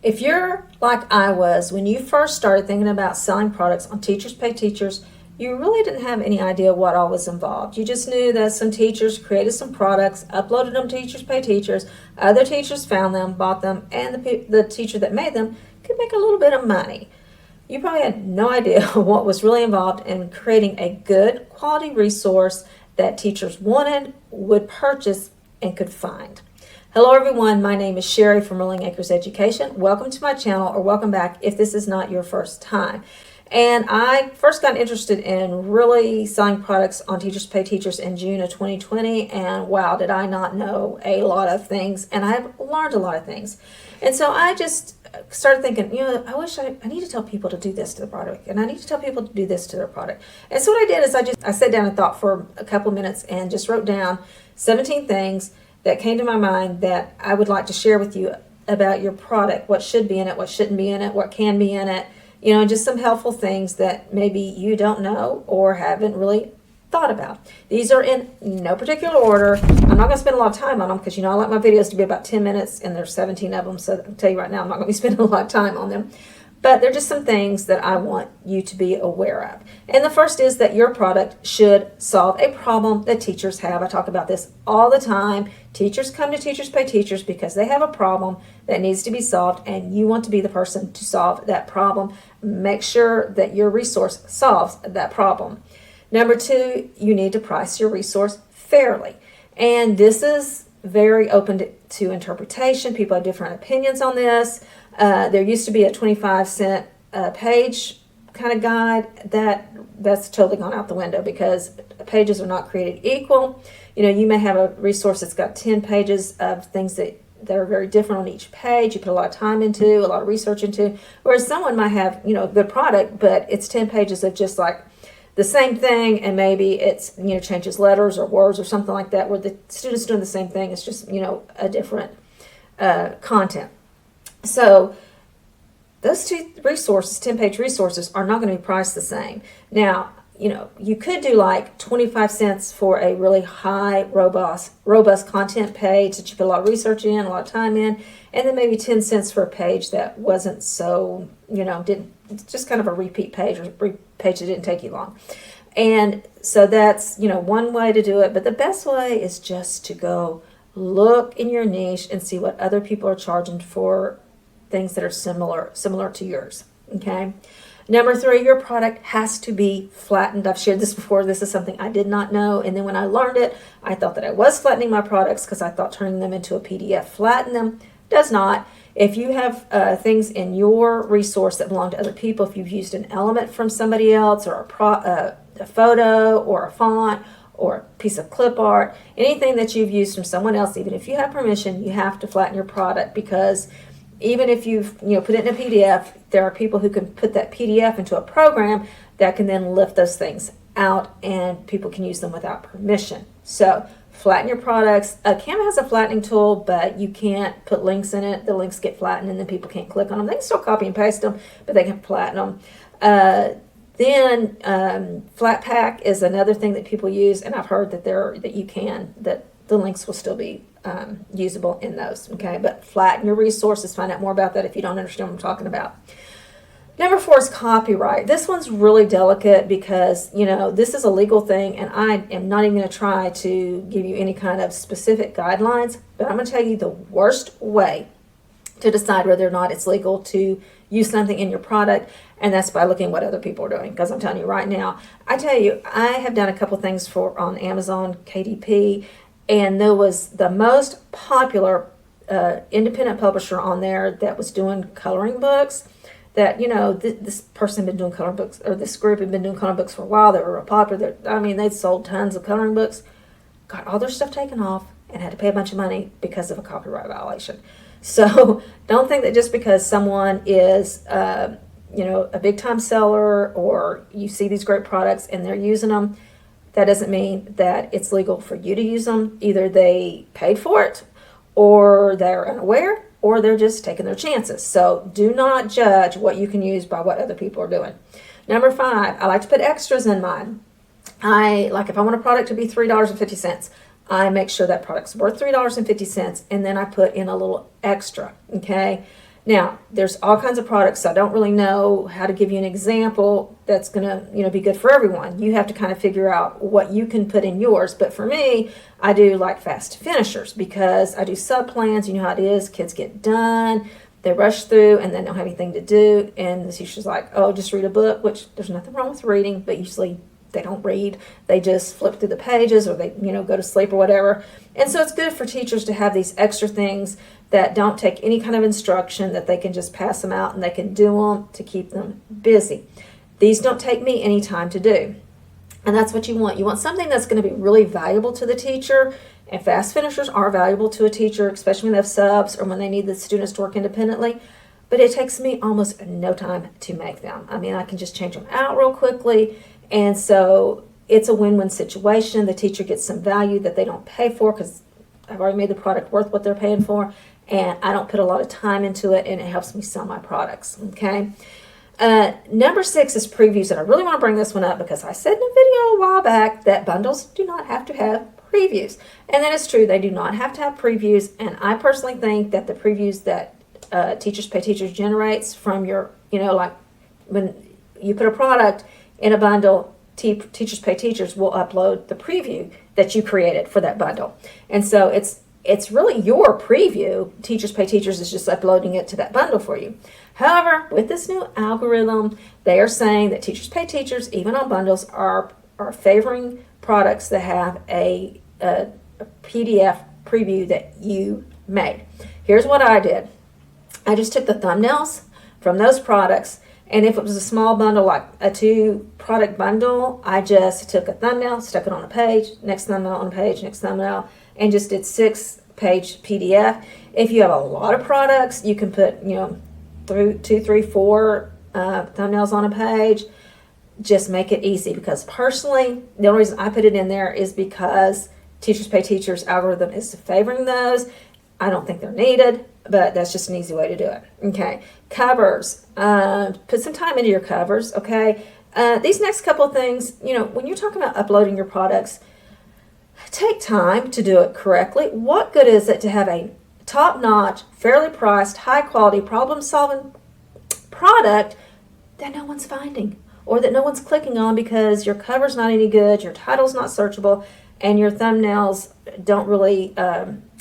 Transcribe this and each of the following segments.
If you're like I was when you first started thinking about selling products on Teachers Pay Teachers, you really didn't have any idea what all was involved. You just knew that some teachers created some products, uploaded them to Teachers Pay Teachers, other teachers found them, bought them, and the teacher that made them could make a little bit of money. You probably had no idea what was really involved in creating a good quality resource that teachers wanted, would purchase, and could find. Hello everyone, my name is Sherry from Rolling Acres Education. Welcome to my channel, or welcome back if this is not your first time. And I first got interested in really selling products on Teachers Pay Teachers in June of 2020, and wow, did I not know a lot of things, and I've learned a lot of things. And so I just started thinking, I need to tell people to do this to the product, and I need to tell people to do this to their product. And so what I did is I sat down and thought for a couple of minutes and just wrote down 17 things that came to my mind that I would like to share with you about your product, what should be in it, what shouldn't be in it, what can be in it, just some helpful things that maybe you don't know or haven't really thought about. These are in no particular order. I'm not going to spend a lot of time on them because, I like my videos to be about 10 minutes, and there's 17 of them, so I'll tell you right now, I'm not going to be spending a lot of time on them. But they're just some things that I want you to be aware of. And the first is that your product should solve a problem that teachers have. I talk about this all the time. Teachers come to Teachers Pay Teachers because they have a problem that needs to be solved, and you want to be the person to solve that problem. Make sure that your resource solves that problem. Number two, you need to price your resource fairly. And this is very open to interpretation. People have different opinions on this. There used to be a 25-cent page kind of guide. That's totally gone out the window because pages are not created equal. You may have a resource that's got 10 pages of things that are very different on each page. You put a lot of time into, a lot of research into, whereas someone might have, a good product, but it's 10 pages of just like the same thing, and maybe it's, changes letters or words or something like that, where the student's doing the same thing. It's just, a different content. So those two resources, 10-page resources, are not going to be priced the same. Now, you could do like 25 cents for a really high, robust content page that you put a lot of research in, a lot of time in, and then maybe 10 cents for a page that wasn't so, just kind of a repeat page, or a page that didn't take you long. And so that's, one way to do it. But the best way is just to go look in your niche and see what other people are charging for things that are similar to yours. Okay. Number three, your product has to be flattened. I've shared this before. This is something I did not know. And then when I learned it, I thought that I was flattening my products because I thought turning them into a PDF flatten them. Does not. If you have things in your resource that belong to other people, if you've used an element from somebody else, or a photo or a font or a piece of clip art, anything that you've used from someone else, even if you have permission, you have to flatten your product, because even if you've put it in a PDF, there are people who can put that PDF into a program that can then lift those things out, and people can use them without permission. So flatten your products. Canva has a flattening tool, but you can't put links in it. The links get flattened, and then people can't click on them. They can still copy and paste them, but they can flatten them. Then Flatpak is another thing that people use, and I've heard that the links will still be usable in those. Okay, but flatten your resources. Find out more about that if you don't understand what I'm talking about. Number four is copyright. This one's really delicate because, this is a legal thing, and I am not even going to try to give you any kind of specific guidelines, but I'm going to tell you the worst way to decide whether or not it's legal to use something in your product, and that's by looking at what other people are doing. Because I'm telling you right now, I have done a couple things on Amazon KDP, and there was the most popular independent publisher on there that was doing coloring books. That, this person had been doing coloring books, or this group had been doing coloring books for a while. They were real popular. They'd sold tons of coloring books, got all their stuff taken off, and had to pay a bunch of money because of a copyright violation. So don't think that just because someone is, a big time seller, or you see these great products and they're using them, that doesn't mean that it's legal for you to use them. Either they paid for it, or they're unaware, or they're just taking their chances. So do not judge what you can use by what other people are doing. Number five, I like to put extras in mine. If I want a product to be $3.50, I make sure that product's worth $3.50, and then I put in a little extra, okay? Now, there's all kinds of products, so I don't really know how to give you an example that's going to, be good for everyone. You have to kind of figure out what you can put in yours. But for me, I do like fast finishers because I do sub-plans. You know how it is. Kids get done, they rush through, and then don't have anything to do. And the teacher's like, oh, just read a book, which there's nothing wrong with reading, but usually they don't read. They just flip through the pages, or they, go to sleep or whatever. And so it's good for teachers to have these extra things that don't take any kind of instruction, that they can just pass them out and they can do them to keep them busy. These don't take me any time to do. And that's what you want. You want something that's going to be really valuable to the teacher. And fast finishers are valuable to a teacher, especially when they have subs or when they need the students to work independently. But it takes me almost no time to make them. I mean, I can just change them out real quickly. And so it's a win-win situation. The teacher gets some value that they don't pay for because I've already made the product worth what they're paying for. And I don't put a lot of time into it, and it helps me sell my products, okay? Number 6 is previews, and I really want to bring this one up because I said in a video a while back that bundles do not have to have previews. And that is true. They do not have to have previews, and I personally think that the previews that Teachers Pay Teachers generates from your, like when you put a product in a bundle, Teachers Pay Teachers will upload the preview that you created for that bundle. And so it's really your preview. Teachers Pay Teachers is just uploading it to that bundle for you. However, with this new algorithm, they are saying that Teachers Pay Teachers, even on bundles, are favoring products that have a PDF preview that you made. Here's what I did. I just took the thumbnails from those products, and if it was a small bundle, like a 2-product bundle, I just took a thumbnail, stuck it on a page, next thumbnail on a page, next thumbnail, and just did 6-page PDF. If you have a lot of products, you can put, 2, 3, 4 thumbnails on a page. Just make it easy, because personally, the only reason I put it in there is because Teachers Pay Teachers algorithm is favoring those. I don't think they're needed, but that's just an easy way to do it. Okay, covers. Put some time into your covers, okay? These next couple of things, when you're talking about uploading your products, take time to do it correctly. What good is it to have a top-notch, fairly priced, high-quality, problem-solving product that no one's finding or that no one's clicking on because your cover's not any good, your title's not searchable, and your thumbnails don't really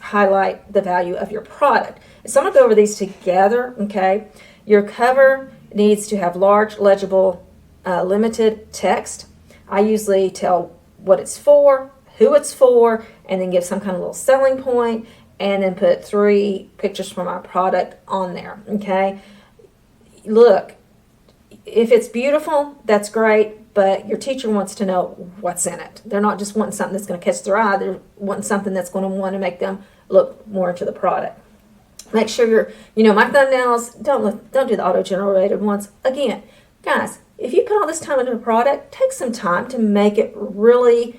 highlight the value of your product? So I'm going to go over these together, okay? Your cover needs to have large, legible, limited text. I usually tell what it's for, who it's for, and then give some kind of little selling point, and then put 3 pictures from my product on there, okay? Look, if it's beautiful, that's great, but your teacher wants to know what's in it. They're not just wanting something that's going to catch their eye. They're wanting something that's going to want to make them look more into the product. Make sure my thumbnails, don't do the auto-generated ones. Again, guys, if you put all this time into a product, take some time to make it really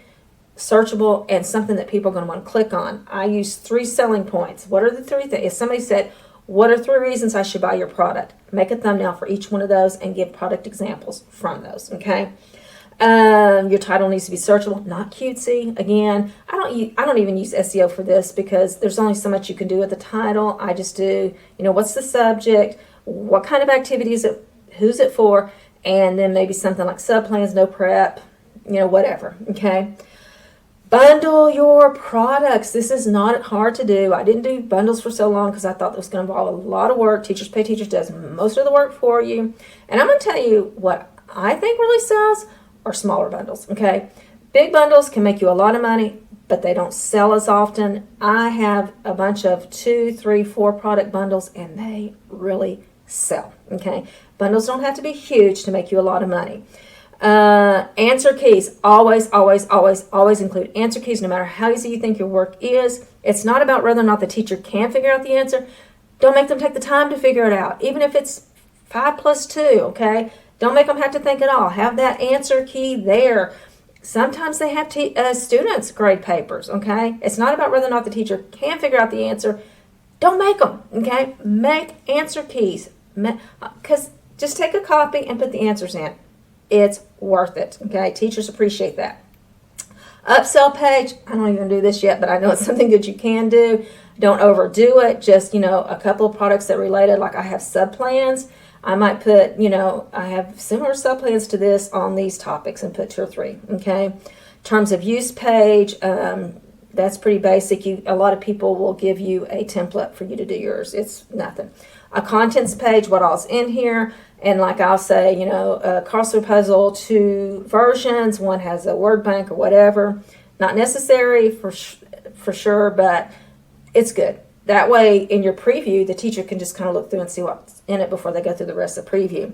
searchable and something that people are going to want to click on. I use 3 selling points. What are the 3 things? If somebody said, what are 3 reasons I should buy your product? Make a thumbnail for each one of those and give product examples from those, okay? Your title needs to be searchable, not cutesy. Again, I don't even use SEO for this because there's only so much you can do with the title. I just do, what's the subject, what kind of activity is it, who's it for, and then maybe something like sub-plans, no prep, whatever, okay? Bundle your products. This is not hard to do. I didn't do bundles for so long because I thought it was going to involve a lot of work. Teachers Pay Teachers does most of the work for you. And I'm going to tell you what I think really sells are smaller bundles, okay? Big bundles can make you a lot of money, but they don't sell as often. I have a bunch of 2, 3, 4 product bundles, and they really sell, okay? Bundles don't have to be huge to make you a lot of money. Answer keys. Always include answer keys, no matter how easy you think your work is. It's not about whether or not the teacher can figure out the answer. Don't make them take the time to figure it out, even if it's 5 plus 2, okay? Don't make them have to think at all. Have that answer key there. Sometimes they have students grade papers, okay? It's not about whether or not the teacher can figure out the answer. Don't make them, okay? Make answer keys. Because just take a copy and put the answers in. It's worth it, okay? Teachers appreciate that. Upsell page. I don't even do this yet, but I know it's something that you can do. Don't overdo it. Just, a couple of products that related, like I have sub-plans. I might put, I have similar sub-plans to this on these topics and put 2 or 3, okay? Terms of use page, that's pretty basic. A lot of people will give you a template for you to do yours. It's nothing. A contents page, what all's in here, and like I'll say, a crossword puzzle, 2 versions. One has a word bank or whatever. Not necessary for sure, but it's good. That way, in your preview, the teacher can just kind of look through and see what's in it before they go through the rest of the preview.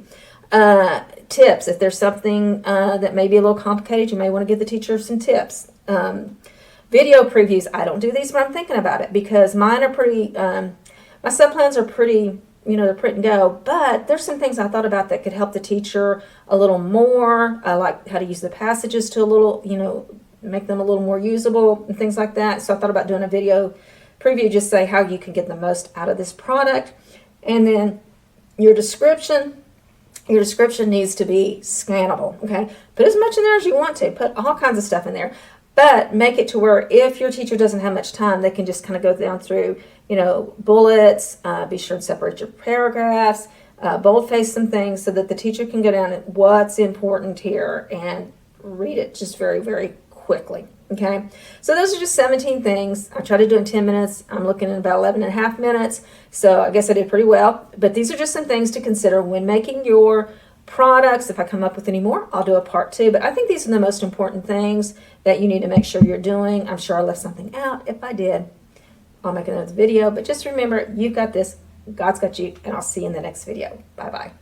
Tips, if there's something that may be a little complicated, you may want to give the teacher some tips. Video previews, I don't do these, but I'm thinking about it because mine are pretty, my sub-plans are pretty, they're print and go, but there's some things I thought about that could help the teacher a little more, like how to use the passages to a little, make them a little more usable and things like that. So I thought about doing a video preview, just say how you can get the most out of this product. And then your description needs to be scannable, okay? Put as much in there as you want to. Put all kinds of stuff in there. But make it to where if your teacher doesn't have much time, they can just kind of go down through, bullets, be sure to separate your paragraphs, boldface some things so that the teacher can go down and what's important here and read it just very, very quickly. Okay, so those are just 17 things. I try to do in 10 minutes. I'm looking at about 11 and a half minutes. So I guess I did pretty well. But these are just some things to consider when making your products. If I come up with any more, I'll do a part 2. But I think these are the most important things that you need to make sure you're doing. I'm sure I left something out. If I did, I'll make another video. But just remember, you've got this. God's got you. And I'll see you in the next video. Bye-bye.